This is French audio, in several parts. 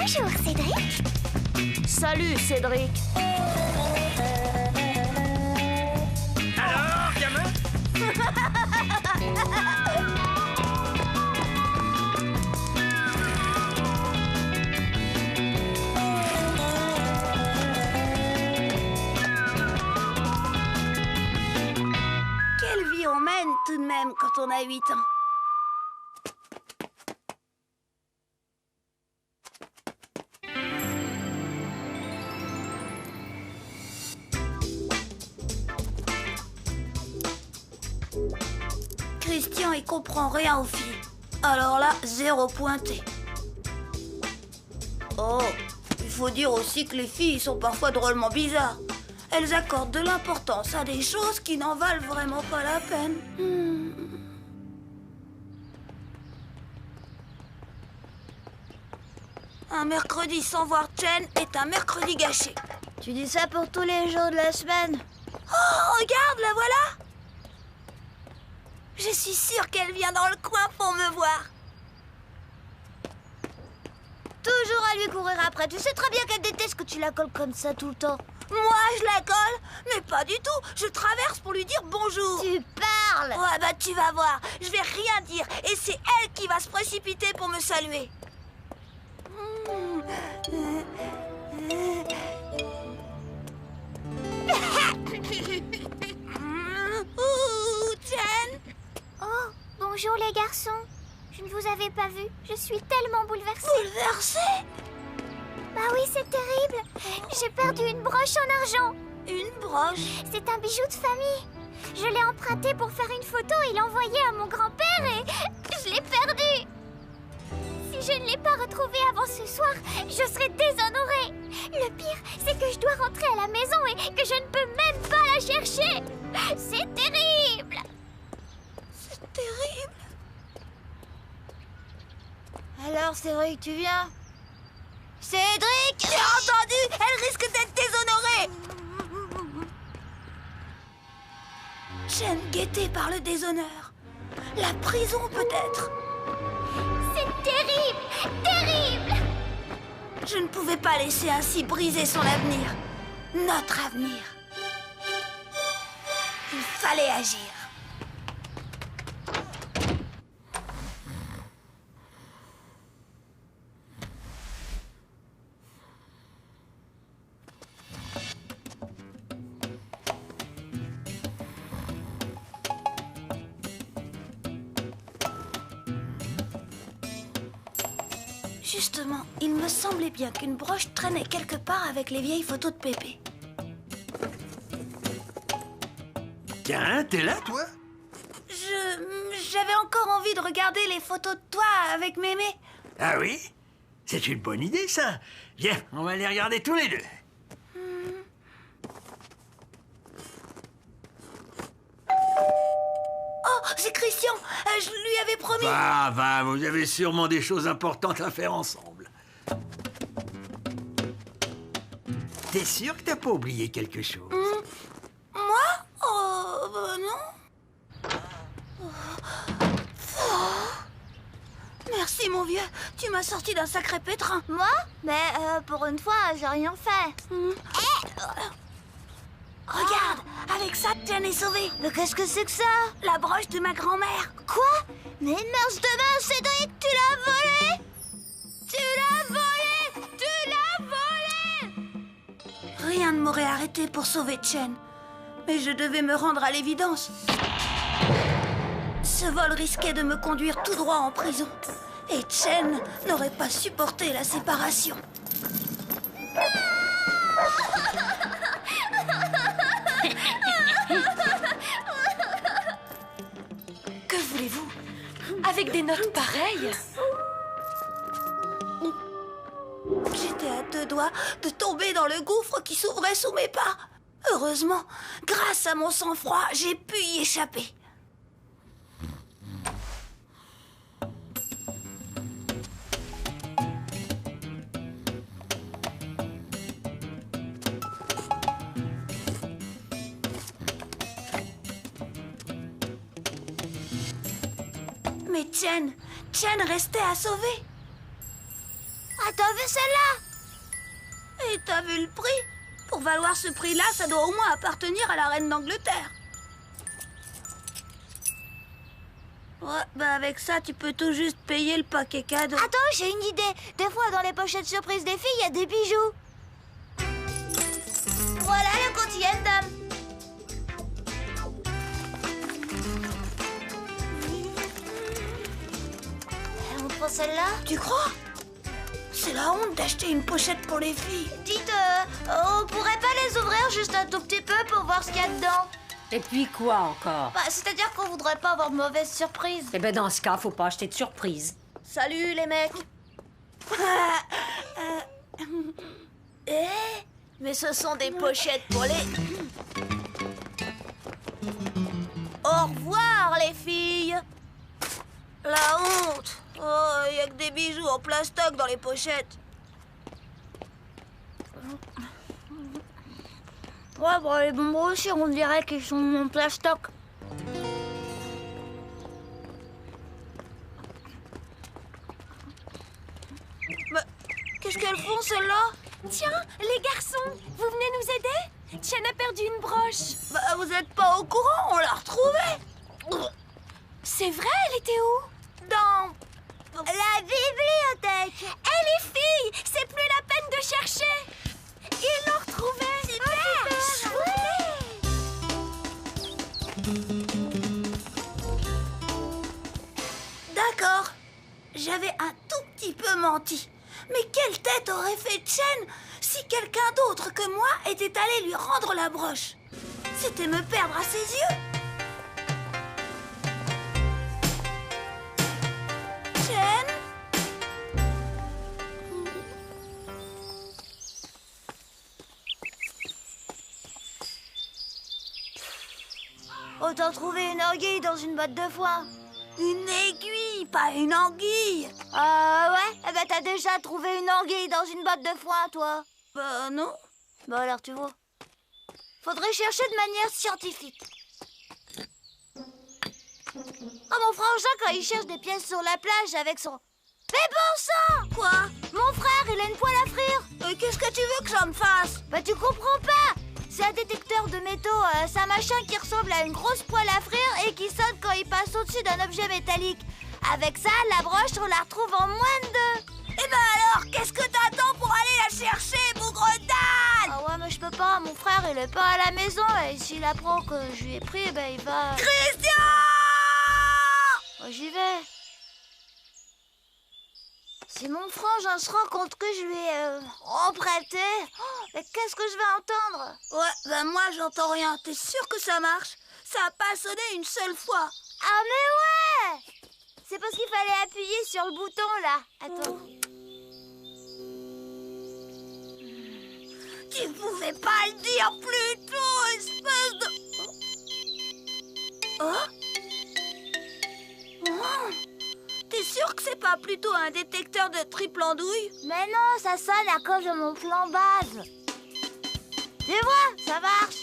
Bonjour, Cédric. Salut, Cédric. Alors, gamin? Quelle vie on mène tout de même quand on a 8 ans. Christian, il comprend rien aux filles. Alors là, 0 pointé. Oh, il faut dire aussi que les filles sont parfois drôlement bizarres. Elles accordent de l'importance à des choses qui n'en valent vraiment pas la peine. Un mercredi sans voir Chen est un mercredi gâché. Tu dis ça pour tous les jours de la semaine? Oh, regarde, la voilà! Je suis sûre qu'elle vient dans le coin pour me voir. Toujours à lui courir après. Tu sais très bien qu'elle déteste que tu la colles comme ça tout le temps. Moi, je la colle, mais pas du tout. Je traverse pour lui dire bonjour. Tu parles! Ouais, bah tu vas voir. Je vais rien dire. Et c'est elle qui va se précipiter pour me saluer. Ouh, Jen! Oh, bonjour les garçons. Je ne vous avais pas vu. Je suis tellement bouleversée. Bouleversée? Bah oui, c'est terrible. J'ai perdu une broche en argent. Une broche? C'est un bijou de famille. Je l'ai emprunté pour faire une photo et l'envoyer à mon grand-père et je l'ai perdu. Si je ne l'ai pas retrouvé avant ce soir, je serai déshonorée. Le pire, c'est que je dois rentrer à la maison et que je ne peux même pas la chercher. C'est terrible. C'est terrible. Alors, Cédric, tu viens? Cédric! J'ai entendu! Elle risque d'être déshonorée! Jen guettée par le déshonneur. La prison, peut-être. C'est terrible, terrible. Je ne pouvais pas laisser ainsi briser son avenir. Notre avenir. Il fallait agir. Justement, il me semblait bien qu'une broche traînait quelque part avec les vieilles photos de Pépé. Tiens, t'es là, toi? J'avais encore envie de regarder les photos de toi avec Mémé. Ah oui? C'est une bonne idée, ça. Viens, on va les regarder tous les deux. Oh, c'est Christian. Je lui avais promis. Va, vous avez sûrement des choses importantes à faire ensemble. T'es sûr que t'as pas oublié quelque chose? Moi? Oh, bah non. Merci, mon vieux. Tu m'as sorti d'un sacré pétrin. Moi? Mais pour une fois, j'ai rien fait. Regarde, avec ça, Jen est sauvée. Mais qu'est-ce que c'est que ça? La broche de ma grand-mère. Quoi? Mais mince de main, Cédric, tu l'as volée! Tu l'as volée! Tu l'as volée! Rien ne m'aurait arrêté pour sauver Chen. Mais je devais me rendre à l'évidence. Ce vol risquait de me conduire tout droit en prison. Et Chen n'aurait pas supporté la séparation. Que voulez-vous? Avec des notes pareilles? J'étais à 2 doigts de tomber dans le gouffre qui s'ouvrait sous mes pas. Heureusement, grâce à mon sang-froid, j'ai pu y échapper. Mais Chen restait à sauver. t'as vu celle-là? Et t'as vu le prix? Pour valoir ce prix-là, ça doit au moins appartenir à la reine d'Angleterre. Ouais, bah avec ça, tu peux tout juste payer le paquet cadeau. Attends, j'ai une idée. Des fois, dans les pochettes surprises des filles, il y a des bijoux. Voilà le continuum. On prend celle-là? Tu crois? C'est la honte d'acheter une pochette pour les filles. Dites, on pourrait pas les ouvrir juste un tout petit peu pour voir ce qu'il y a dedans? Et puis quoi encore? Bah, c'est-à-dire qu'on voudrait pas avoir de mauvaises surprises. Eh ben dans ce cas, faut pas acheter de surprise. Salut les mecs. Mais ce sont des pochettes pour les... Au revoir les filles. La honte. Oh, y a que des bijoux en plastoc dans les pochettes. Ouais, bon, les bonbons aussi, on dirait qu'ils sont en plastoc. Mais qu'est-ce qu'elles font, celles-là? Tiens, les garçons, vous venez nous aider? Tian a perdu une broche. Bah, vous êtes pas au courant, on l'a retrouvée. C'est vrai, elle était où? Dans... La bibliothèque. Eh les filles, c'est plus la peine de chercher. Ils l'ont retrouvée. D'accord. J'avais un tout petit peu menti. Mais quelle tête aurait fait Chen si quelqu'un d'autre que moi était allé lui rendre la broche? C'était me perdre à ses yeux. Chen? Autant trouver une anguille dans une botte de foin. Une aiguille, pas une anguille. Ouais? Eh ben t'as déjà trouvé une anguille dans une botte de foin, toi. Bah non. Bah alors tu vois. Faudrait chercher de manière scientifique. Oh, mon frangin, quand il cherche des pièces sur la plage avec son... Mais bon sang! Quoi? Mon frère, il a une poêle à frire. Qu'est-ce que tu veux que j'en fasse? Bah tu comprends pas. C'est un détecteur de métaux, c'est un machin qui ressemble à une grosse poêle à frire et qui sonne quand il passe au-dessus d'un objet métallique. Avec ça, la broche, on la retrouve en moins de 2. Eh ben alors, qu'est-ce que t'attends pour aller la chercher, bougre d'âne? Ah ouais, mais je peux pas, mon frère, il est pas à la maison et s'il apprend que je lui ai pris, ben il va... Christian! Moi, j'y vais. Si mon frangin se rend compte que je lui ai emprunté, mais qu'est-ce que je vais entendre? Ouais, ben moi j'entends rien. T'es sûr que ça marche? Ça a pas sonné une seule fois. Ah mais ouais! C'est parce qu'il fallait appuyer sur le bouton là. Attends. Tu pouvais pas le dire plus tôt, espèce de... Oh? Oh? T'es sûr que c'est pas plutôt un détecteur de triple andouille? Mais non, ça sonne à cause de mon plan base. Tu vois, ça marche.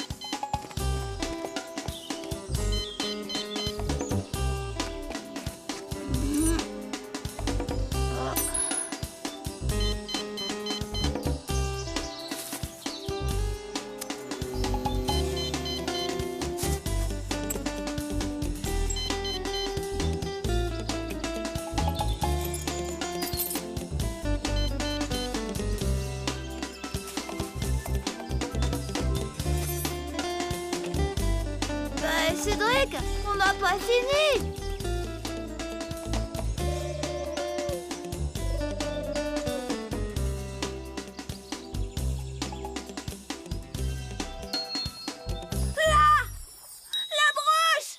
Cédric, on n'a pas fini. La broche!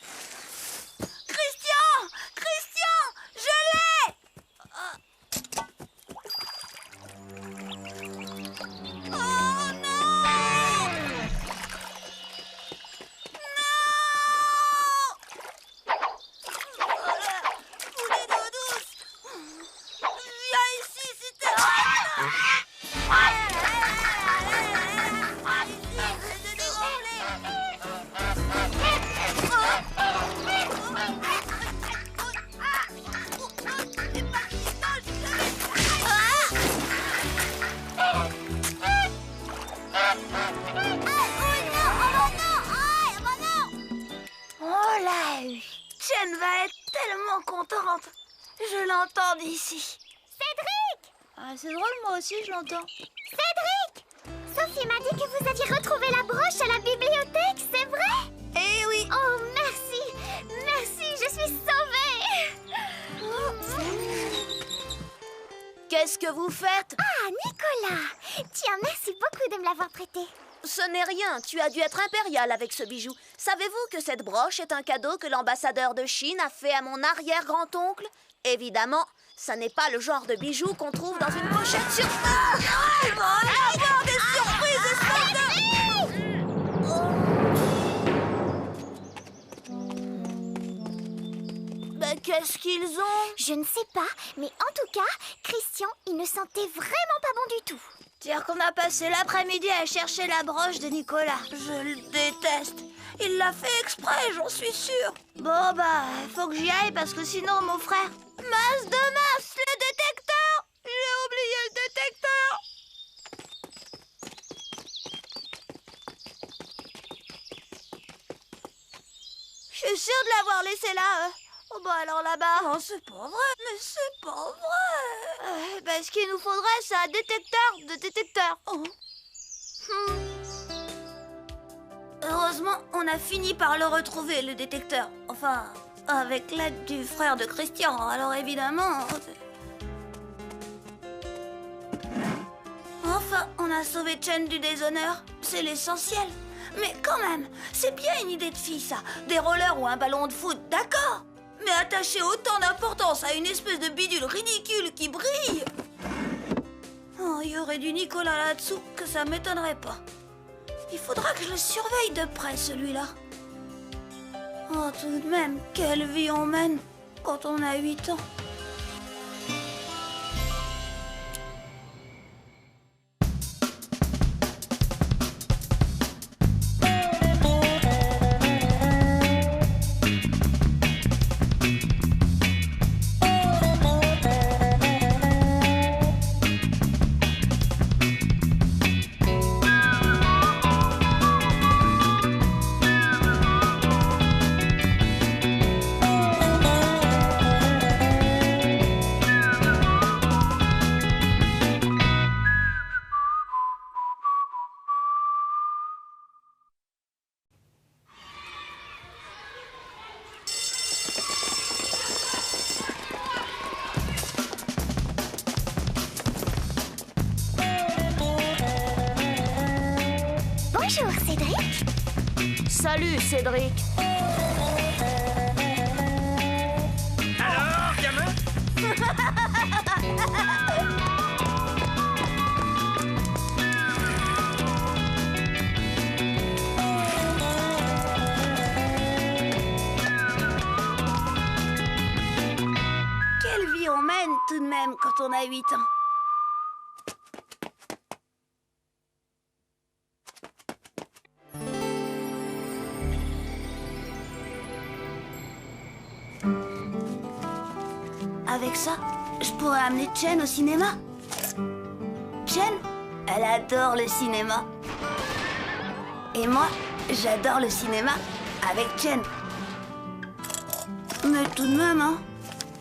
Christian! Christian! Je l'ai! Oh non! Chen va être tellement contente. Je l'entends d'ici. Cédric! Ah, c'est drôle, moi aussi, je l'entends. Cédric! Sophie m'a dit que vous aviez retrouvé la broche à la bibliothèque, c'est vrai? Eh oui. Oh, merci! Merci, je suis sauvée! Qu'est-ce que vous faites? Ah, Nicolas! Tiens, merci beaucoup de me l'avoir prêté. Ce n'est rien, tu as dû être impérial avec ce bijou. Savez-vous que cette broche est un cadeau que l'ambassadeur de Chine a fait à mon arrière-grand-oncle? Évidemment, ça n'est pas le genre de bijou qu'on trouve dans une pochette sur... Des surprises, Mais qu'est-ce qu'ils ont? Je ne sais pas, mais en tout cas, Christian, il ne sentait vraiment pas bon du tout. Dire qu'on a passé l'après-midi à chercher la broche de Nicolas. Je le déteste. Il l'a fait exprès, j'en suis sûre. Bon, bah, faut que j'y aille parce que sinon, mon frère... Masse de masse, le détecteur! J'ai oublié le détecteur! Je suis sûre de l'avoir laissé là. Oh, bah alors là-bas. Oh, c'est pas vrai, mais c'est pas vrai. Bah, ce qu'il nous faudrait, c'est un détecteur de détecteurs. Oh. Heureusement, on a fini par le retrouver, le détecteur. Enfin, avec l'aide du frère de Christian. Alors évidemment... Enfin, on a sauvé Chen du déshonneur. C'est l'essentiel. Mais quand même, c'est bien une idée de fille, ça. Des rollers ou un ballon de foot, d'accord. Mais attacher autant d'importance à une espèce de bidule ridicule qui brille... Oh, il y aurait du Nicolas là-dessous que ça m'étonnerait pas. Il faudra que je le surveille de près, celui-là. Oh, tout de même, quelle vie on mène quand on a 8 ans. Bonjour, Cédric. Salut, Cédric. Alors, gamin? Quelle vie on mène tout de même quand on a 8 ans. Avec ça, je pourrais amener Chen au cinéma. Chen, elle adore le cinéma. Et moi, j'adore le cinéma avec Chen. Mais tout de même, hein,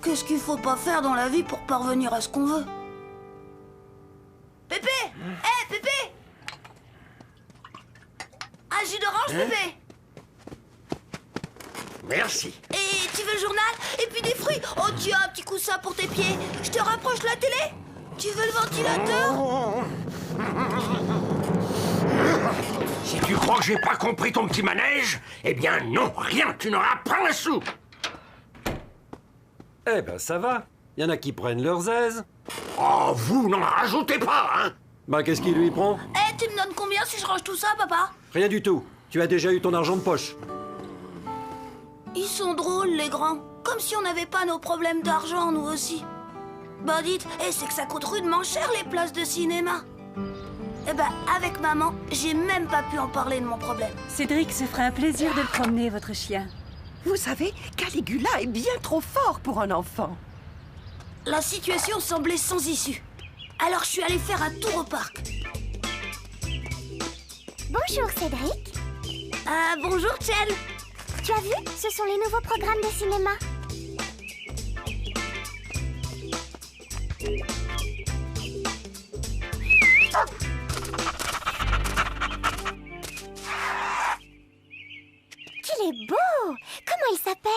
qu'est-ce qu'il faut pas faire dans la vie pour parvenir à ce qu'on veut? Pépé! Hé, Pépé! Un jus d'orange, Pépé? Merci. Et tu veux le journal? Et puis des fruits? Oh, tu as un petit coussin pour tes pieds. Je te rapproche la télé? Tu veux le ventilateur? Si tu crois que j'ai pas compris ton petit manège, eh bien non, rien, tu n'auras pas un sou. Eh ben ça va. Y en a qui prennent leurs aises. Oh, vous n'en rajoutez pas, hein? Bah qu'est-ce qui lui prend? Eh, tu me donnes combien si je range tout ça, papa? Rien du tout. Tu as déjà eu ton argent de poche. Ils sont drôles, les grands. Comme si on n'avait pas nos problèmes d'argent, nous aussi. Bah dites, c'est que ça coûte rudement cher, les places de cinéma. Eh ben, avec maman, j'ai même pas pu en parler de mon problème. Cédric se ferait un plaisir de le promener, votre chien. Vous savez, Caligula est bien trop fort pour un enfant. La situation semblait sans issue. Alors je suis allée faire un tour au parc. Bonjour, Cédric. Bonjour, Chen. Tu as vu? Ce sont les nouveaux programmes de cinéma. Qu'il est beau! Comment il s'appelle?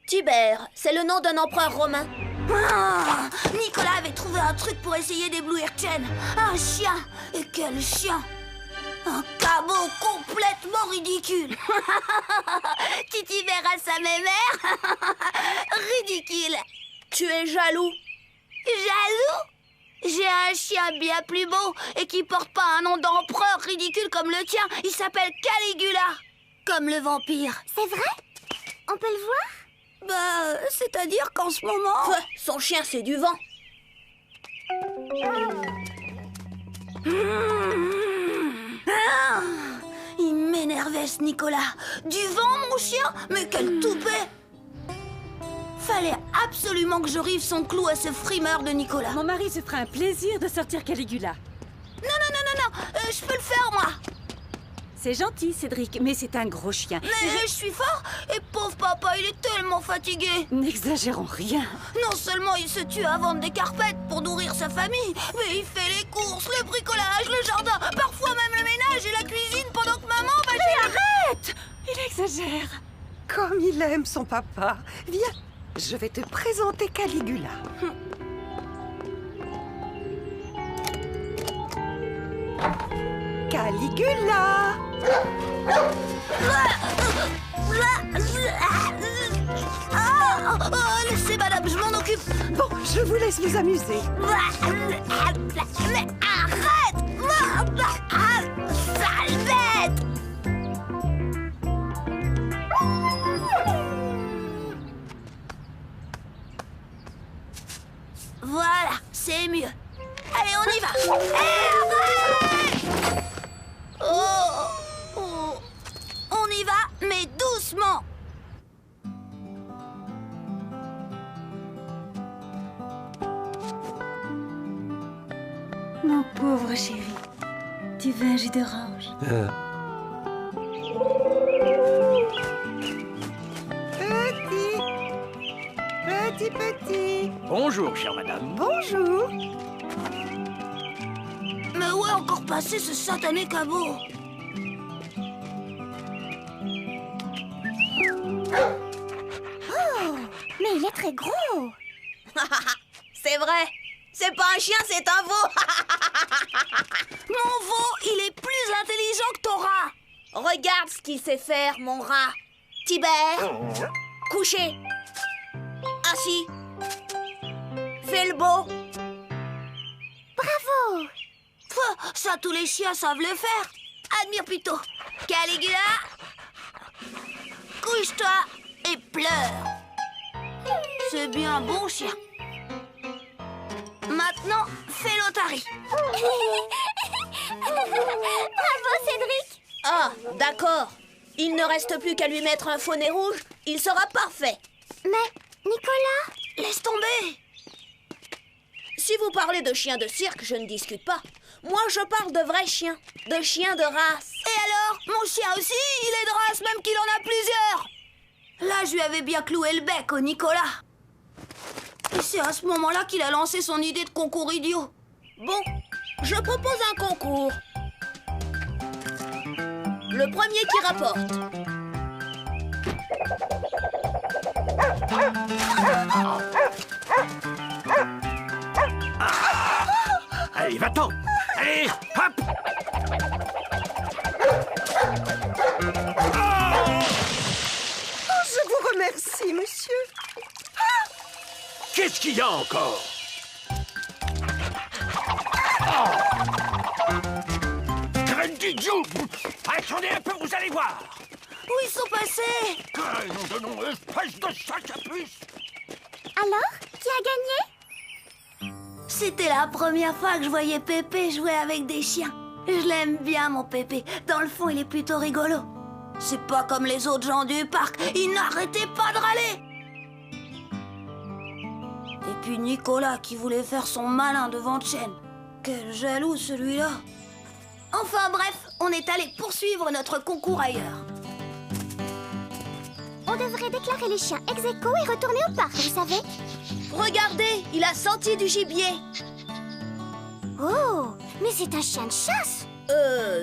Tibère, c'est le nom d'un empereur romain. Ah, Nicolas avait trouvé un truc pour essayer d'éblouir Chen. Un chien. Et quel chien! Un cabot complètement ridicule. Titi verra sa mémère. Ridicule. Tu es jaloux. Jaloux? J'ai un chien bien plus beau et qui porte pas un nom d'empereur ridicule comme le tien. Il s'appelle Caligula. Comme le vampire. C'est vrai? On peut le voir? Bah, c'est-à-dire qu'en ce moment... Pff, son chien, c'est du vent. Ah, il m'énervait ce Nicolas. Du vent, mon chien? Mais quel toupet! Fallait absolument que je rive son clou à ce frimeur de Nicolas. Mon mari se fera un plaisir de sortir Caligula. Non, je peux le faire, moi. C'est gentil, Cédric, mais c'est un gros chien. Mais je suis fort et pauvre papa, il est tellement fatigué. N'exagérons rien. Non seulement il se tue à vendre des carpettes pour nourrir sa famille, mais il fait les courses, le bricolage, le jardin, parfois même le ménage et la cuisine pendant que maman va chez la... Arrête! Il exagère. Comme il aime son papa. Viens, je vais te présenter Caligula. Caligula! Laissez madame, je m'en occupe. Bon, je vous laisse vous amuser. Mais arrête! Sale bête! Voilà, c'est mieux. Allez, on y va. Oh, on y va, mais doucement. Mon pauvre chéri. Tu veux un jus d'orange? Petit. Bonjour, chère madame. Bonjour. Mais où est encore passé ce satané cabot? Oh! Mais il est très gros! C'est vrai. C'est pas un chien, c'est un veau. Mon veau, il est plus intelligent que ton rat. Regarde ce qu'il sait faire, mon rat. Tibère, couché. Assis. Fais le beau. Bravo! Ça, tous les chiens savent le faire. Admire plutôt. Caligula, couche-toi et pleure. C'est bien un bon chien. Maintenant, fais l'otarie. Bravo, Cédric! Ah, d'accord. Il ne reste plus qu'à lui mettre un faux nez rouge. Il sera parfait. Mais, Nicolas? Laisse tomber. Si vous parlez de chiens de cirque, je ne discute pas. Moi, je parle de vrais chiens. De chiens de race. Et alors, mon chien aussi, il est de race, même qu'il en a plusieurs. Là, je lui avais bien cloué le bec au Nicolas. Et c'est à ce moment-là qu'il a lancé son idée de concours idiot. Bon, je propose un concours. Le premier qui rapporte. Allez, va-t'en. Allez, hop. Oh, je vous remercie, monsieur. Qu'est-ce qu'il y a encore? Graine d'idiot! Attendez un peu, vous allez voir! Où ils sont passés? Nom de nom, espèce de sac à puce! Alors, qui a gagné? C'était la première fois que je voyais Pépé jouer avec des chiens. Je l'aime bien, mon Pépé. Dans le fond, il est plutôt rigolo. C'est pas comme les autres gens du parc. Ils n'arrêtaient pas de râler. Et puis Nicolas qui voulait faire son malin devant Chen. Quel jaloux celui-là. Enfin bref, on est allé poursuivre notre concours ailleurs. On devrait déclarer les chiens ex aequo et retourner au parc, vous savez. Regardez, il a senti du gibier. Oh, mais c'est un chien de chasse.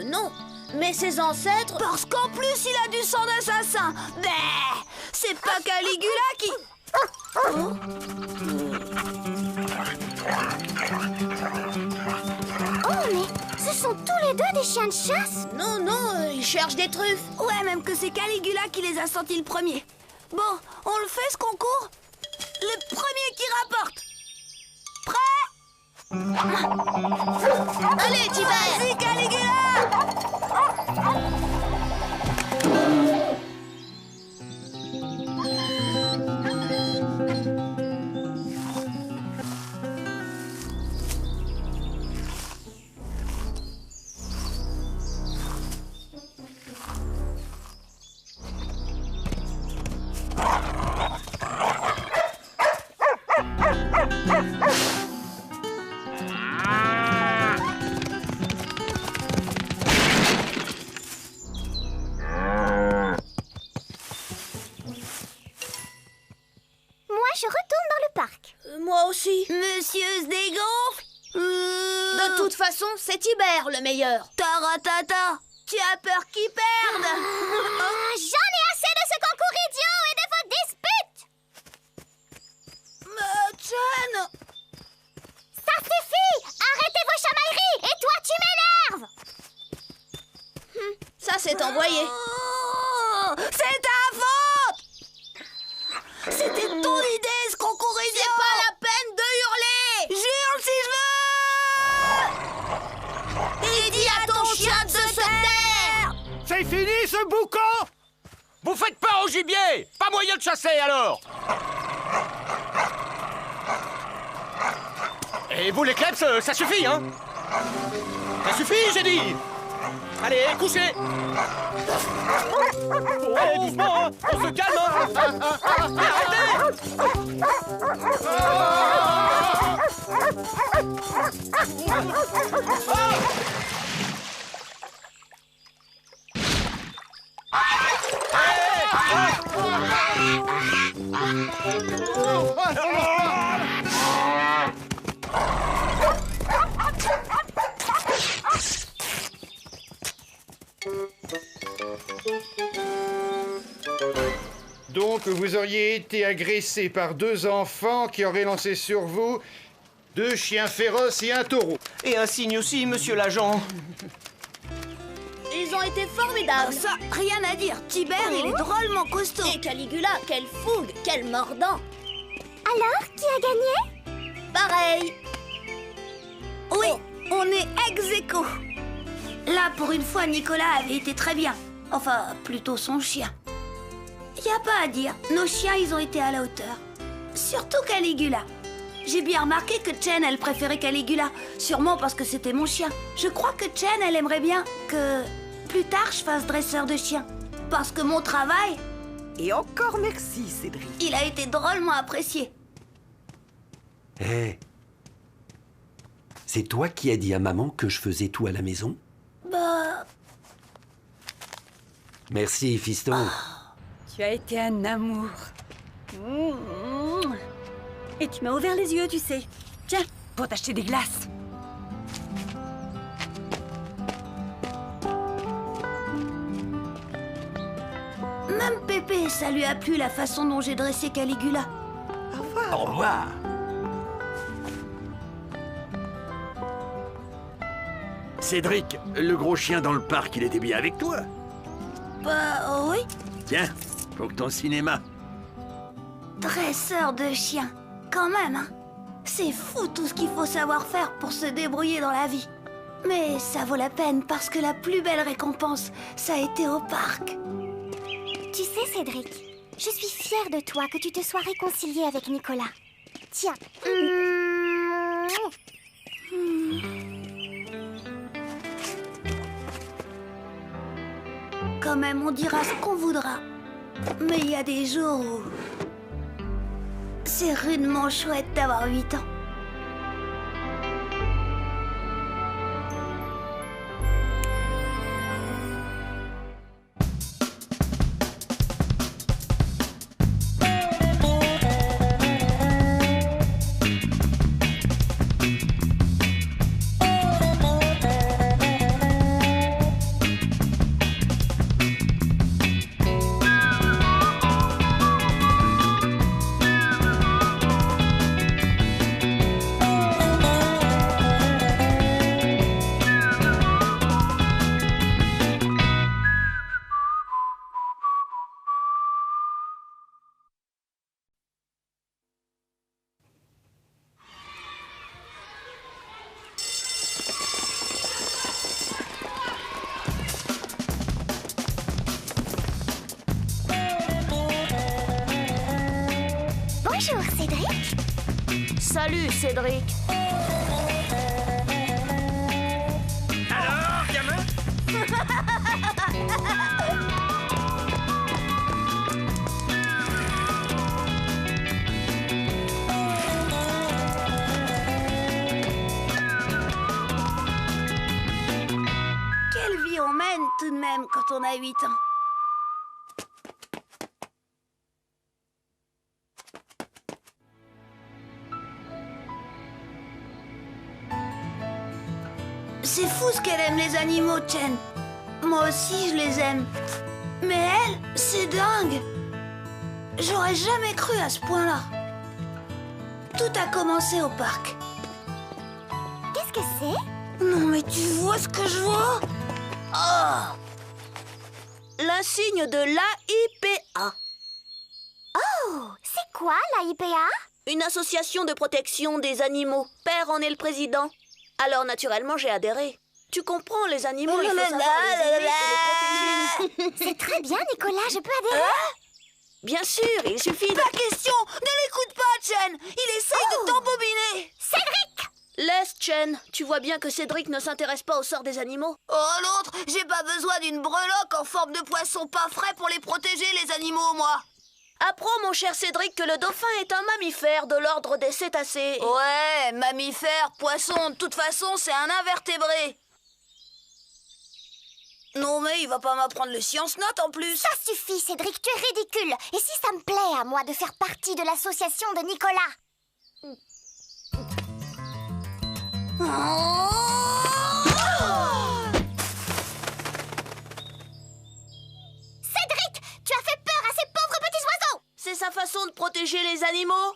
Non. Mais ses ancêtres... Parce qu'en plus, il a du sang d'assassin. C'est pas Caligula qui... Oh, mais ce sont tous les deux des chiens de chasse. Non, ils cherchent des truffes. Ouais, même que c'est Caligula qui les a sentis le premier. Bon, on le fait ce concours? Le premier qui rapporte. Prêt? Allez, Tibère! Vas-y, Caligula! Je retourne dans le parc. Moi aussi. Monsieur se dégonfle. De toute façon, c'est Tibère le meilleur. Taratata, tu as peur qu'il perde? J'en ai assez de ce concours idiot et de vos disputes. Chen! Ça suffit! Arrêtez vos chamailleries! Et toi, tu m'énerves! Ça, c'est envoyé. Oh, c'est ta faute! C'était ton idée, ce concours idiot! C'est pas la peine de hurler! Jure si je veux! Et dis à ton chien de se taire! C'est fini ce boucan! Vous faites peur au gibier! Pas moyen de chasser alors! Et vous les kleps, ça suffit, hein? Ça suffit, j'ai dit! Allez, couchez! Allez, doucement, hein! On se calme, hein! Mais arrêtez! Donc, vous auriez été agressé par 2 enfants qui auraient lancé sur vous 2 chiens féroces et un taureau. Et un signe aussi, monsieur l'agent. Ils ont été formidables. Ça, rien à dire. Tibère, il est drôlement costaud. Et Caligula, quelle fougue, quel mordant. Alors, qui a gagné? Pareil. Oui, on est ex aequo. Là, pour une fois, Nicolas avait été très bien. Enfin, plutôt son chien. Y a pas à dire, nos chiens, ils ont été à la hauteur. Surtout Caligula. J'ai bien remarqué que Chen, elle préférait Caligula. Sûrement parce que c'était mon chien. Je crois que Chen, elle aimerait bien que plus tard je fasse dresseur de chiens. Parce que mon travail, Et encore merci, Cédric. il a été drôlement apprécié. Hé, c'est toi qui as dit à maman que je faisais tout à la maison? Bah... Merci, fiston. Tu as été un amour. Et tu m'as ouvert les yeux, tu sais. Tiens, pour t'acheter des glaces. Même Pépé, ça lui a plu la façon dont j'ai dressé Caligula. Au revoir. Au revoir. Cédric, le gros chien dans le parc, il était bien avec toi. Bah oui, Tiens, pour ton cinéma. dresseur de chiens. Quand même, hein. C'est fou tout ce qu'il faut savoir faire pour se débrouiller dans la vie. Mais ça vaut la peine parce que la plus belle récompense, ça a été au parc. Tu sais, Cédric, je suis fière de toi que tu te sois réconcilié avec Nicolas. Tiens. Quand même, on dira ce qu'on voudra. Mais il y a des jours où... c'est rudement chouette d'avoir 8 ans. Bonjour, Cédric. Salut, Cédric. Alors, gamin? Quelle vie on mène tout de même quand on a 8 ans. C'est fou ce qu'elle aime les animaux, Chen. Moi aussi, je les aime. Mais elle, c'est dingue. J'aurais jamais cru à ce point-là. Tout a commencé au parc. Qu'est-ce que c'est? Non, mais tu vois ce que je vois? Oh! L'insigne de l'AIPA. Oh, c'est quoi la IPA? Une association de protection des animaux. Père en est le président. Alors, naturellement, j'ai adhéré. Tu comprends, les animaux, il faut savoir les aimer et les protéger. C'est très bien, Nicolas, je peux adhérer? Bien sûr, il suffit de... Pas question! Ne l'écoute pas, Chen! Il essaye de t'embobiner! Cédric! Laisse, Chen. Tu vois bien que Cédric ne s'intéresse pas au sort des animaux. Oh, l'autre! J'ai pas besoin d'une breloque en forme de poisson pas frais pour les protéger, les animaux, moi! Apprends, mon cher Cédric, que le dauphin est un mammifère de l'ordre des cétacés. Ouais, mammifère, poisson, de toute façon, c'est un invertébré. Non, mais il va pas m'apprendre les sciences notes en plus. Ça suffit, Cédric, tu es ridicule. Et si ça me plaît à moi de faire partie de l'association de Nicolas? Cédric, tu as fait peur à ces pauvres petits oiseaux. C'est sa façon de protéger les animaux.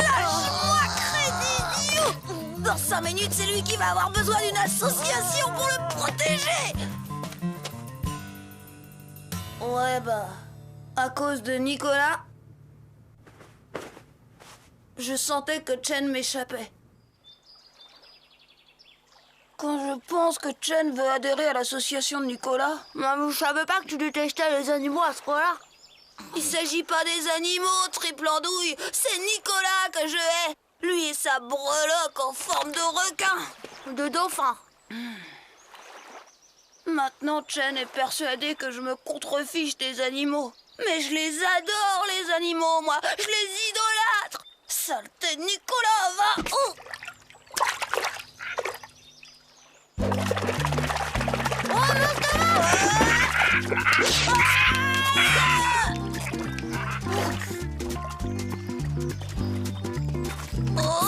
Lâche-moi, crédit idiot! Dans 5 minutes, c'est lui qui va avoir besoin d'une association pour le protéger. Ouais, bah, à cause de Nicolas, je sentais que Chen m'échappait. Quand je pense que Chen veut adhérer à l'association de Nicolas... Maman, je savais pas que tu détestais les animaux à ce point-là. Il s'agit pas des animaux, triple andouille. C'est Nicolas que je hais. Lui et sa breloque en forme de requin. De dauphin. Maintenant, Chen est persuadé que je me contrefiche des animaux. Mais je les adore, les animaux, moi. Je les idolâtre. Saleté de Nicolas, va. Oh.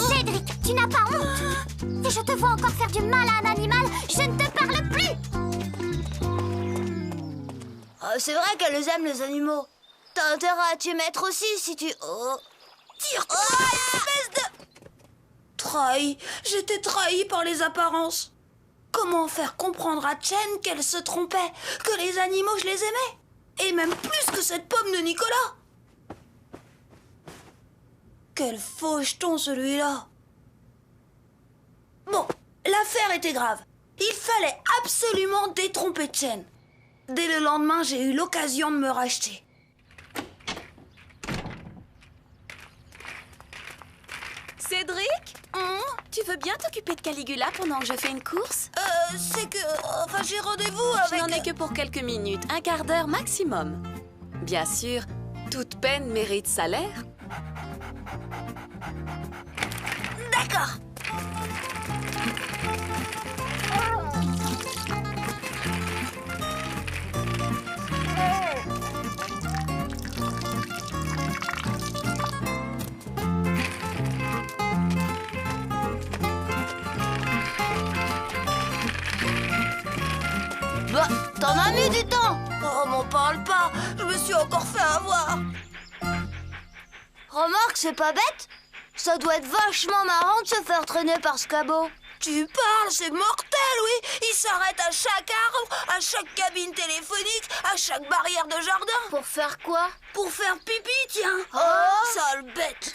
Cédric, tu n'as pas honte? Si je te vois encore faire du mal à un animal, je ne te parle plus. C'est vrai qu'elle les aime, les animaux. T'as intérêt à t'y mettre aussi si tu... Tire-toi, espèce de... Trahi. J'étais trahi par les apparences. Comment faire comprendre à Chen qu'elle se trompait, que les animaux, je les aimais? Et même plus que cette pomme de Nicolas. Quel faux jeton, celui-là. Bon, l'affaire était grave. Il fallait absolument détromper Chen. Dès le lendemain, j'ai eu l'occasion de me racheter. Cédric, tu veux bien t'occuper de Caligula pendant que je fais une course? C'est que... Enfin, j'ai rendez-vous avec... Je n'en ai que pour quelques minutes, un quart d'heure maximum. Bien sûr, toute peine mérite salaire. D'accord. Bah, t'en as mis du temps. Oh, m'en parle pas. Je me suis encore fait avoir. Remarque, c'est pas bête. Ça doit être vachement marrant de se faire traîner par ce cabot. Tu parles, c'est mortel, oui. Il s'arrête à chaque arbre, à chaque cabine téléphonique, à chaque barrière de jardin. Pour faire quoi? Pour faire pipi, tiens. Oh, sale bête.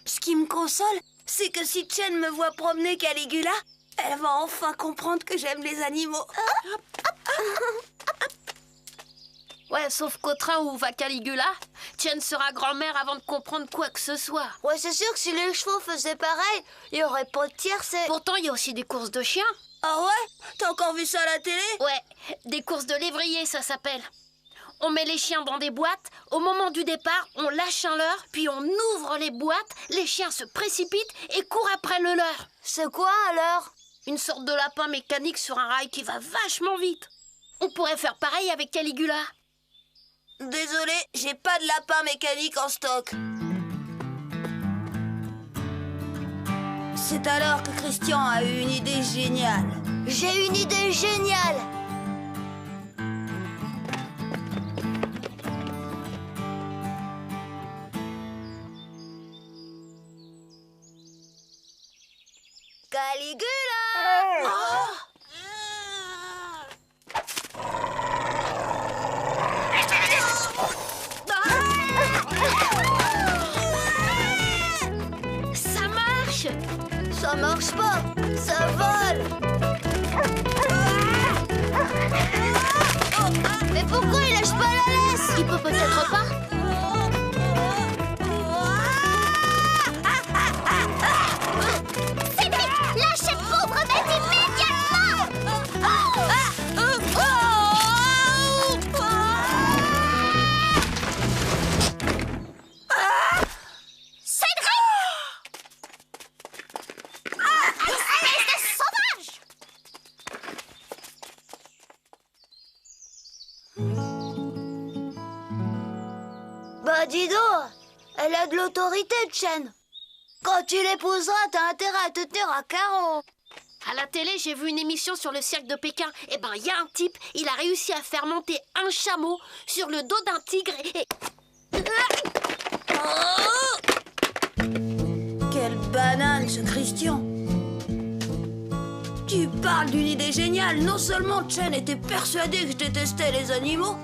Ce qui me console, c'est que si Chen me voit promener Caligula, elle va enfin comprendre que j'aime les animaux. Ouais, sauf qu'au train où va Caligula, Chen sera grand-mère avant de comprendre quoi que ce soit. Ouais, c'est sûr que si les chevaux faisaient pareil, il n'y aurait pas de tiercé. Pourtant, il y a aussi des courses de chiens. Ah ouais? T'as encore vu ça à la télé? Ouais, des courses de lévrier, ça s'appelle. On met les chiens dans des boîtes, au moment du départ, on lâche un leurre, puis on ouvre les boîtes, les chiens se précipitent et courent après le leurre. C'est quoi alors? Une sorte de lapin mécanique sur un rail qui va vachement vite. On pourrait faire pareil avec Caligula. Désolé, j'ai pas de lapin mécanique en stock. C'est alors que Christian a eu une idée géniale. J'ai une idée géniale! Caligula! Oh! Ça marche! Ça marche pas! Ça vole! Mais pourquoi il lâche pas la laisse? Il peut peut-être pas. Cédric, lâche cette pauvre bête immédiatement! Cédric! Espèce de sauvage! Bah dis donc, elle a de l'autorité, Chen. Quand tu l'épouseras, t'as intérêt à te tenir à carreau. À la télé, j'ai vu une émission sur le cirque de Pékin. Eh ben, il y a un type, il a réussi à faire monter un chameau sur le dos d'un tigre et... Quelle banane, ce Christian! Tu parles d'une idée géniale. Non seulement Chen était persuadée que je détestais les animaux,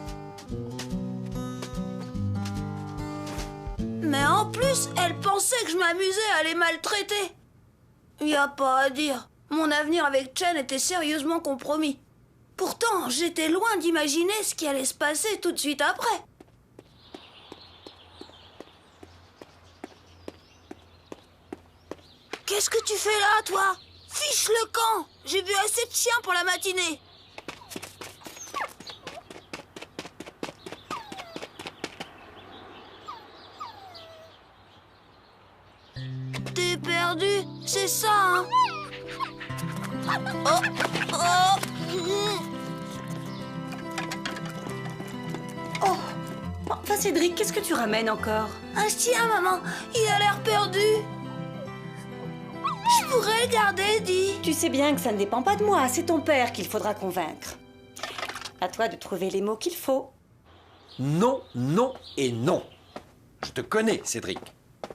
mais en plus, elle pensait que je m'amusais à les maltraiter. Y a pas à dire. Mon avenir avec Chen était sérieusement compromis. Pourtant, j'étais loin d'imaginer ce qui allait se passer tout de suite après. Qu'est-ce que tu fais là, toi? Fiche le camp! J'ai vu assez de chiens pour la matinée. T'es perdu, c'est ça, hein? Oh, Oh, enfin Cédric, qu'est-ce que tu ramènes encore? un chien, maman. Il a l'air perdu. Je pourrais le garder, dis. Tu sais bien que ça ne dépend pas de moi, c'est ton père qu'il faudra convaincre. À toi de trouver les mots qu'il faut. Non, non et non. Je te connais, Cédric.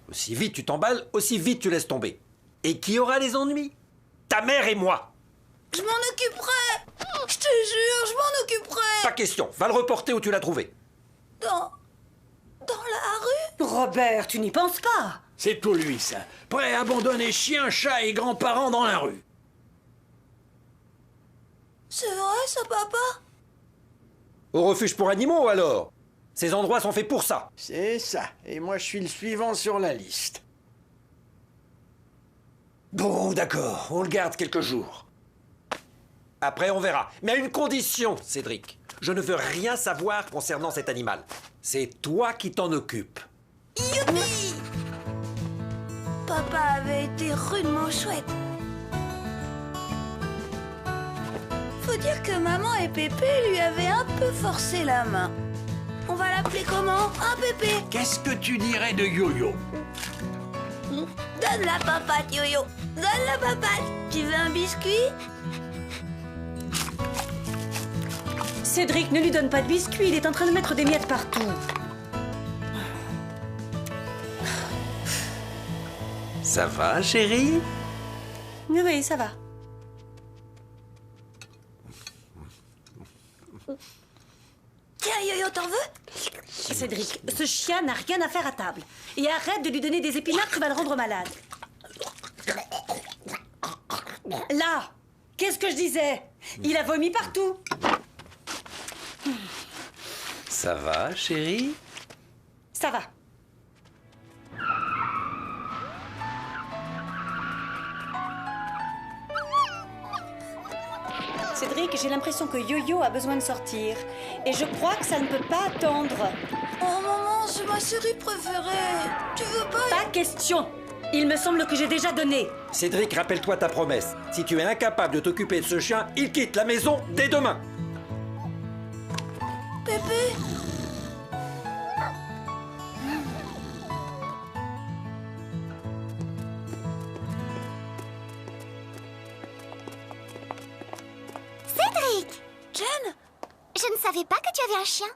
Aussi vite tu t'emballes, aussi vite tu laisses tomber. Et qui aura les ennuis? Ta mère et moi. Je m'en occuperai. Je te jure, je m'en occuperai. Pas question, va le reporter où tu l'as trouvé. Dans la rue? Robert, tu n'y penses pas? C'est tout lui, ça. Prêt à abandonner chiens, chats et grands-parents dans la rue. C'est vrai, ça, papa? Au refuge pour animaux, alors? Ces endroits sont faits pour ça. C'est ça. Et moi, je suis le suivant sur la liste. Bon, d'accord, on le garde quelques jours. Après, on verra. Mais à une condition, Cédric. Je ne veux rien savoir concernant cet animal. C'est toi qui t'en occupes. Youpi! Papa avait été rudement chouette. Faut dire que maman et Pépé lui avaient un peu forcé la main. On va l'appeler comment, hein, Pépé? Qu'est-ce que tu dirais de Yo-Yo? Donne la papate, Yo-Yo. Donne la papate. Tu veux un biscuit? Cédric, ne lui donne pas de biscuits, il est en train de mettre des miettes partout. Ça va, chérie? Oui, ça va. Tiens, Yo-Yo, t'en veux? Cédric, ce chien n'a rien à faire à table. Et arrête de lui donner des épinards, tu vas le rendre malade. Là, qu'est-ce que je disais? Il a vomi partout. Ça va, chérie? Ça va. Cédric, j'ai l'impression que Yo-Yo a besoin de sortir. Et je crois que ça ne peut pas attendre. Oh maman, c'est ma série préférée. Tu veux pas... Pas question. Il me semble que j'ai déjà donné. Cédric, rappelle-toi ta promesse. Si tu es incapable de t'occuper de ce chien, il quitte la maison dès demain. Pépé? Cédric! Jen? Je ne savais pas que tu avais un chien.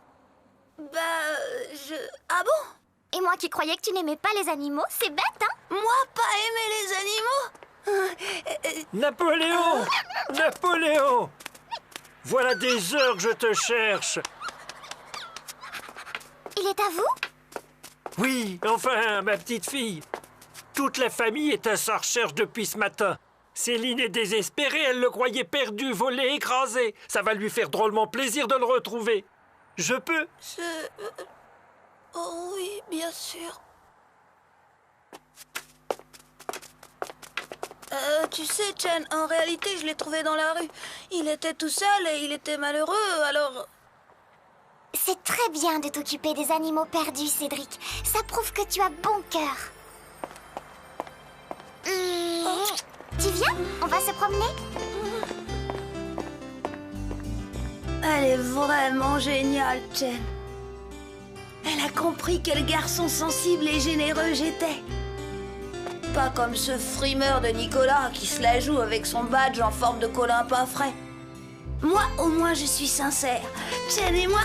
Ah bon? Et moi qui croyais que tu n'aimais pas les animaux, c'est bête, hein? Moi, pas aimer les animaux? Napoléon! Napoléon! Voilà des heures que je te cherche. Il est à vous? Oui, enfin, ma petite fille. Toute la famille est à sa recherche depuis ce matin. Céline est désespérée, elle le croyait perdu, volé, écrasé. Ça va lui faire drôlement plaisir de le retrouver. Je peux? Oh oui, bien sûr. Tu sais, Jen, en réalité, je l'ai trouvé dans la rue. Il était tout seul et il était malheureux, alors... C'est très bien de t'occuper des animaux perdus, Cédric. Ça prouve que tu as bon cœur. Tu viens? On va se promener? Elle est vraiment géniale, Jen. Elle a compris quel garçon sensible et généreux j'étais. Pas comme ce frimeur de Nicolas qui se la joue avec son badge en forme de colin pas frais. Moi, au moins, je suis sincère. Jen et moi,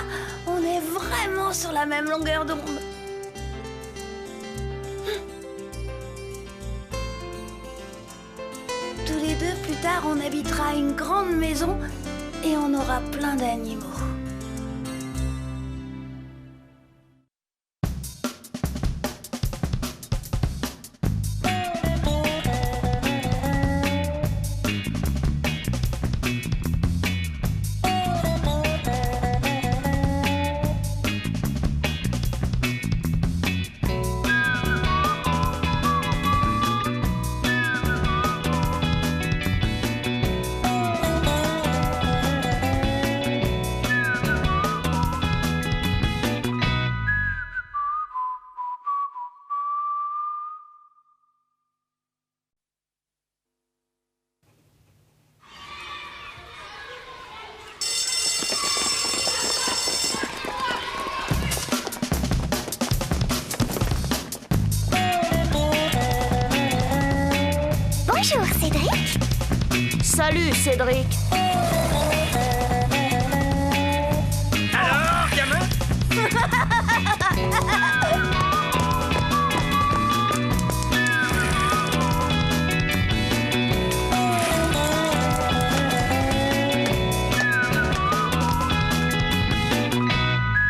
on est vraiment sur la même longueur d'onde. Tous les deux, plus tard, on habitera une grande maison et on aura plein d'animaux. Bonjour, Cédric. Salut, Cédric. Alors, gamin?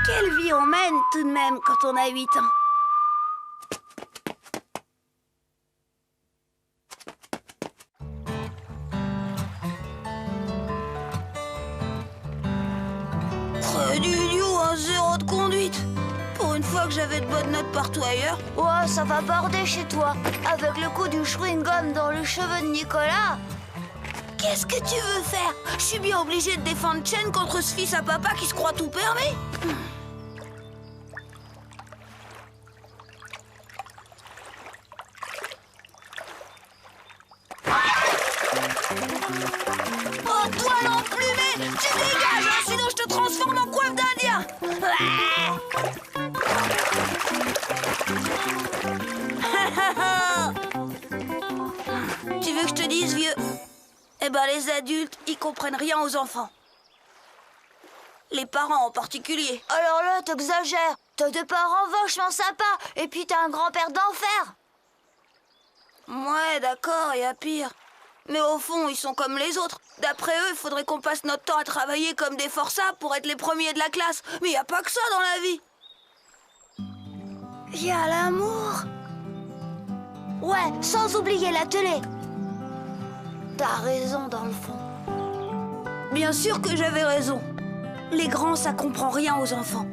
Quelle vie on mène tout de même quand on a 8 ans. Un 0 de conduite. Pour une fois que j'avais de bonnes notes partout ailleurs. Ouais, ça va border chez toi. Avec le coup du chewing-gum dans les cheveux de Nicolas. Qu'est-ce que tu veux faire? Je suis bien obligée de défendre Chen contre ce fils à papa qui se croit tout permis. Oh, toi l'emplumé! Tu dégages, hein, sinon je te transforme en coiffe d'Indien! Tu veux que je te dise, vieux? Eh ben, les adultes, ils comprennent rien aux enfants. Les parents en particulier. Alors là, t'exagères. T'as des parents vachement sympas. Et puis t'as un grand-père d'enfer. Ouais, d'accord, y a pire. Mais au fond, ils sont comme les autres. D'après eux, il faudrait qu'on passe notre temps à travailler comme des forçats pour être les premiers de la classe. Mais y a pas que ça dans la vie. Y a l'amour. Ouais, sans oublier la télé. T'as raison dans le fond. Bien sûr que j'avais raison. Les grands, ça comprend rien aux enfants.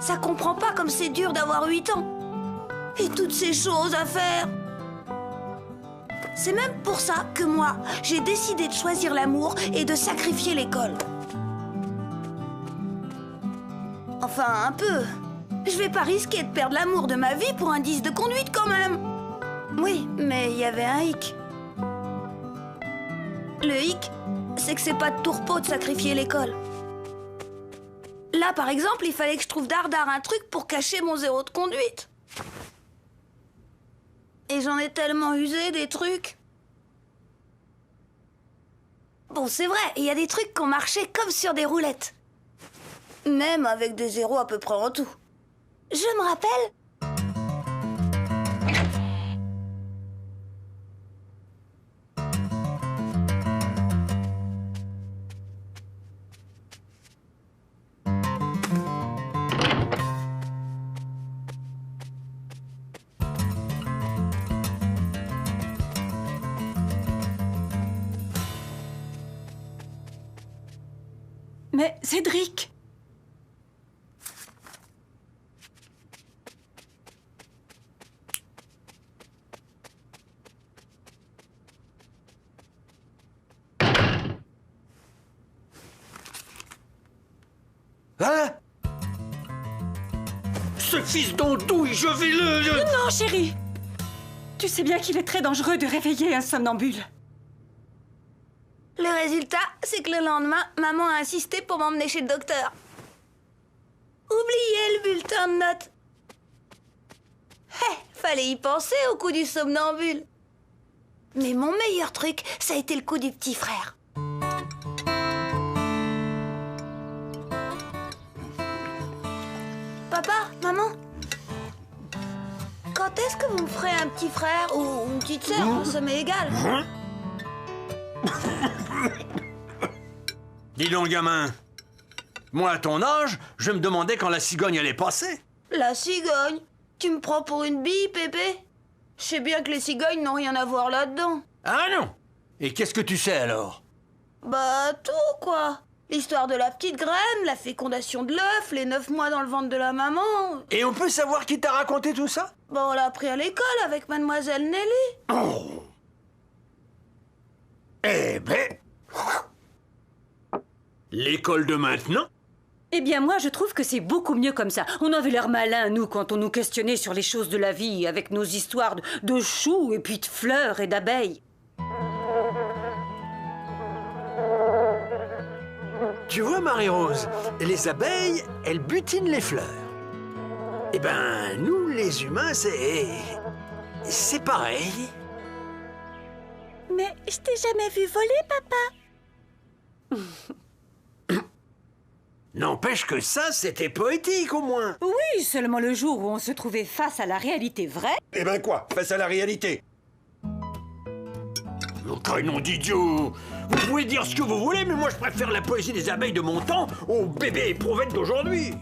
Ça comprend pas comme c'est dur d'avoir 8 ans. Et toutes ces choses à faire. C'est même pour ça que moi, j'ai décidé de choisir l'amour et de sacrifier l'école. Enfin, un peu. Je vais pas risquer de perdre l'amour de ma vie pour un 10 de conduite quand même. Oui, mais il y avait un hic. Le hic, c'est que c'est pas de tourpeau de sacrifier l'école. Là, par exemple, il fallait que je trouve dardard un truc pour cacher mon 0 de conduite. Et j'en ai tellement usé des trucs. Bon, c'est vrai, il y a des trucs qui ont marché comme sur des roulettes. Même avec des zéros à peu près en tout. Je me rappelle... Mais Cédric! Hein? Ce fils d'andouille, je vais le... Non, chérie! Tu sais bien qu'il est très dangereux de réveiller un somnambule. Le résultat, c'est que le lendemain, maman a insisté pour m'emmener chez le docteur. Oubliez le bulletin de notes. Fallait y penser au coup du somnambule. Mais mon meilleur truc, ça a été le coup du petit frère. Papa, maman, quand est-ce que vous me ferez un petit frère ou une petite sœur? Ça m'est égal. Dis donc, gamin. Moi, à ton âge, je me demandais quand la cigogne allait passer. La cigogne? Tu me prends pour une bille, Pépé? Je sais bien que les cigognes n'ont rien à voir là-dedans. Ah non? Et qu'est-ce que tu sais alors? Bah, tout, quoi. L'histoire de la petite graine, la fécondation de l'œuf, les 9 mois dans le ventre de la maman. Et on peut savoir qui t'a raconté tout ça? Bah, on l'a appris à l'école avec mademoiselle Nelly. Oh! Eh ben... L'école de maintenant? Eh bien, moi, je trouve que c'est beaucoup mieux comme ça. On avait l'air malin, nous, quand on nous questionnait sur les choses de la vie, avec nos histoires de choux, et puis de fleurs et d'abeilles. Tu vois, Marie-Rose, les abeilles, elles butinent les fleurs. Eh ben, nous, les humains, c'est pareil. Mais je t'ai jamais vu voler, papa. N'empêche que ça, c'était poétique, au moins. Oui, seulement le jour où on se trouvait face à la réalité vraie. Eh ben quoi? Face à la réalité? Oh, nom d'idiot! Vous pouvez dire ce que vous voulez, mais moi je préfère la poésie des abeilles de mon temps aux bébés éprouvettes d'aujourd'hui.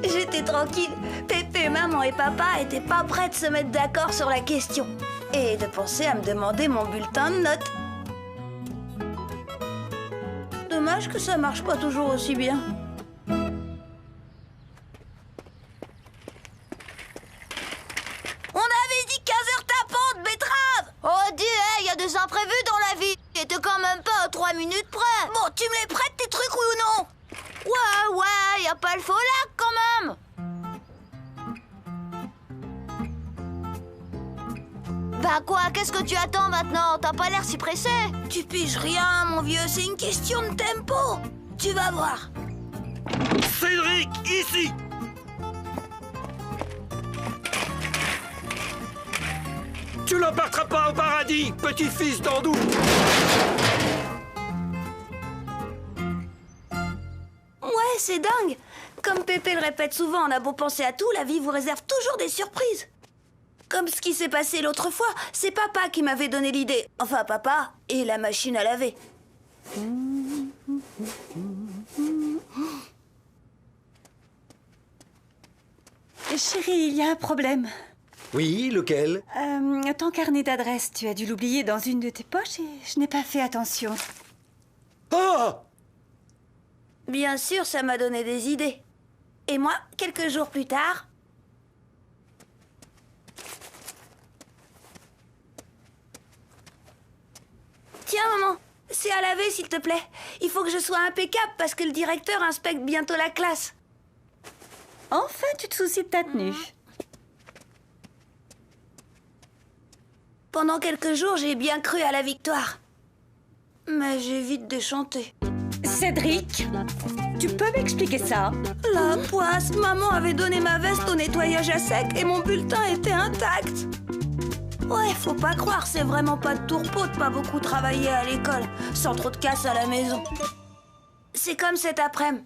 J'étais tranquille. Pépé, maman et papa étaient pas prêts de se mettre d'accord sur la question. Et de penser à me demander mon bulletin de notes. Dommage que ça marche pas toujours aussi bien. On avait dit 15 heures tapantes, betterave! Oh Dieu, il y a des imprévus dans la vie. T'es quand même pas à 3 minutes près. Bon, tu me les prêtes tes trucs, oui ou non? Ouais, y a pas le faux lac quand même. Bah quoi, qu'est-ce que tu attends maintenant? T'as pas l'air si pressé. Tu piges rien, mon vieux, c'est une question de tempo. Tu vas voir. Cédric, ici! Tu n'embarqueras pas au paradis, petit-fils d'Andou! Ouais, c'est dingue. Comme Pépé le répète souvent, on a beau penser à tout, la vie vous réserve toujours des surprises. Comme ce qui s'est passé l'autre fois, c'est papa qui m'avait donné l'idée. Enfin, papa et la machine à laver. Chérie, il y a un problème. Oui, lequel? Ton carnet d'adresse, tu as dû l'oublier dans une de tes poches et je n'ai pas fait attention. Oh! Bien sûr, ça m'a donné des idées. Et moi, quelques jours plus tard... Tiens, maman, c'est à laver, s'il te plaît. Il faut que je sois impeccable parce que le directeur inspecte bientôt la classe. Enfin, tu te soucies de ta tenue. Pendant quelques jours, j'ai bien cru à la victoire. Mais j'ai vite déchanté. Cédric, tu peux m'expliquer ça? La poisse, maman avait donné ma veste au nettoyage à sec et mon bulletin était intact. Ouais, faut pas croire, c'est vraiment pas de tourpeau de pas beaucoup travailler à l'école, sans trop de casse à la maison. C'est comme cet après-midi.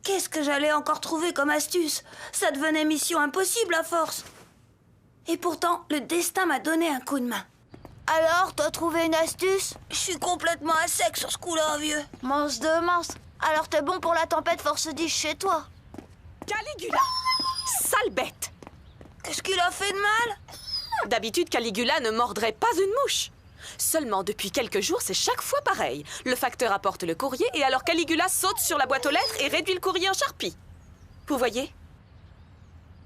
Qu'est-ce que j'allais encore trouver comme astuce? Ça devenait mission impossible à force. Et pourtant, le destin m'a donné un coup de main. Alors, t'as trouvé une astuce? Je suis complètement à sec sur ce coup-là, vieux. Mince de mince. Alors t'es bon pour la tempête force 10 chez toi. Caligula! Sale bête! Qu'est-ce qu'il a fait de mal? D'habitude, Caligula ne mordrait pas une mouche. Seulement, depuis quelques jours, c'est chaque fois pareil. Le facteur apporte le courrier et alors Caligula saute sur la boîte aux lettres et réduit le courrier en charpie. Vous voyez?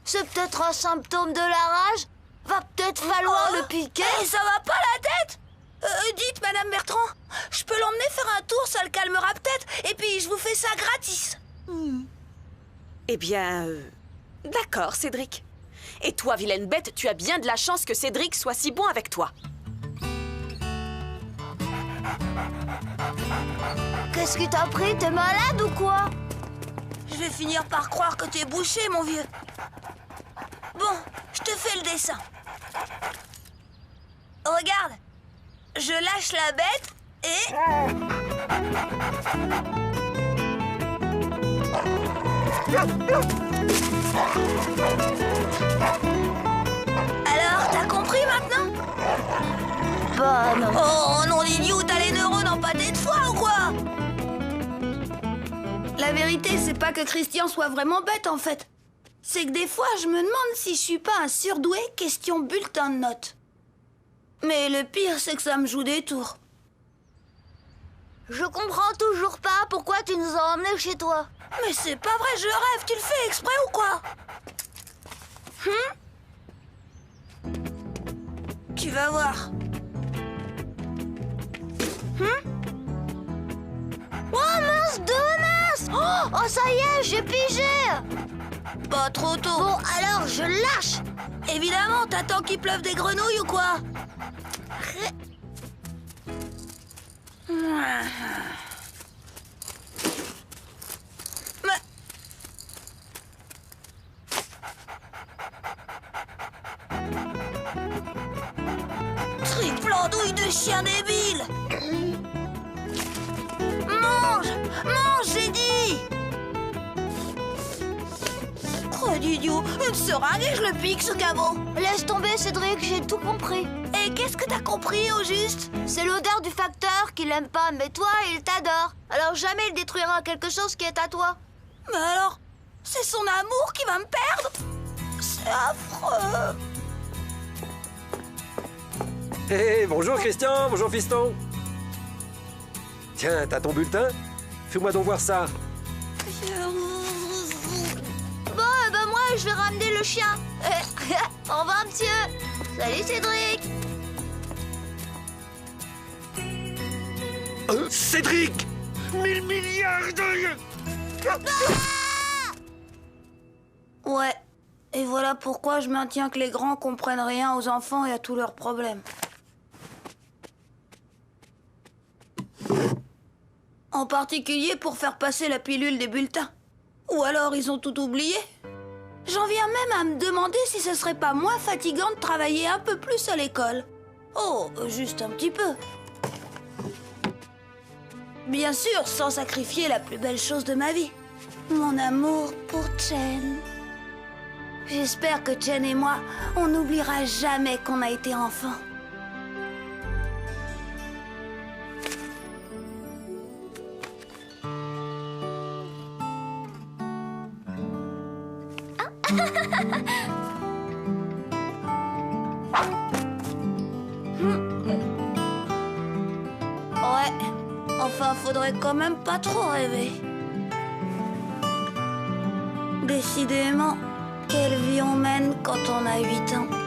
C'est peut-être un symptôme de la rage. Va peut-être falloir le piquer. Et ça va pas la tête? Dites, Madame Bertrand, je peux l'emmener faire un tour, ça le calmera peut-être. Et puis, je vous fais ça gratis. Eh bien, d'accord, Cédric. Et toi, vilaine bête, tu as bien de la chance que Cédric soit si bon avec toi. Qu'est-ce qui t'a pris? T'es malade ou quoi? Je vais finir par croire que t'es bouché, mon vieux. Bon, je te fais le dessin. Regarde, je lâche la bête et... Alors, t'as compris maintenant? Bah non. Oh non, l'idiot, t'as les neurones empâtés de foie ou quoi? La vérité, c'est pas que Christian soit vraiment bête en fait. C'est que des fois, je me demande si je suis pas un surdoué question bulletin de notes. Mais le pire, c'est que ça me joue des tours. Je comprends toujours pas pourquoi tu nous as emmenés chez toi. Mais c'est pas vrai, je rêve, tu le fais exprès ou quoi? Tu vas voir. Oh mince, de mince! Oh ça y est, j'ai pigé! Pas trop tôt. Bon, alors je lâche! Évidemment, t'attends qu'il pleuve des grenouilles ou quoi? Triplandouille de chien débile! Mange! Mange, j'ai dit! Oh, d'idiot! Une seringue et je le pique, ce cabot! Laisse tomber, Cédric, j'ai tout compris. Et qu'est-ce que t'as compris, au juste? C'est l'odeur du facteur qu'il aime pas, mais toi, il t'adore. Alors jamais il détruira quelque chose qui est à toi. Mais alors, c'est son amour qui va me perdre? C'est affreux! Hé, bonjour Christian, bonjour fiston. Tiens, t'as ton bulletin? Fais-moi donc voir ça. Bon, ben moi, je vais ramener le chien. Au revoir, monsieur. Salut, Cédric. Cédric! 1000 milliards de... Ouais, et voilà pourquoi je maintiens que les grands comprennent rien aux enfants et à tous leurs problèmes. En particulier pour faire passer la pilule des bulletins. Ou alors ils ont tout oublié. J'en viens même à me demander si ce serait pas moins fatigant de travailler un peu plus à l'école. Oh, juste un petit peu. Bien sûr, sans sacrifier la plus belle chose de ma vie. Mon amour pour Chen. J'espère que Chen et moi, on n'oubliera jamais qu'on a été enfants. Ouais, Enfin, faudrait quand même pas trop rêver. Décidément, quelle vie on mène quand on a 8 ans.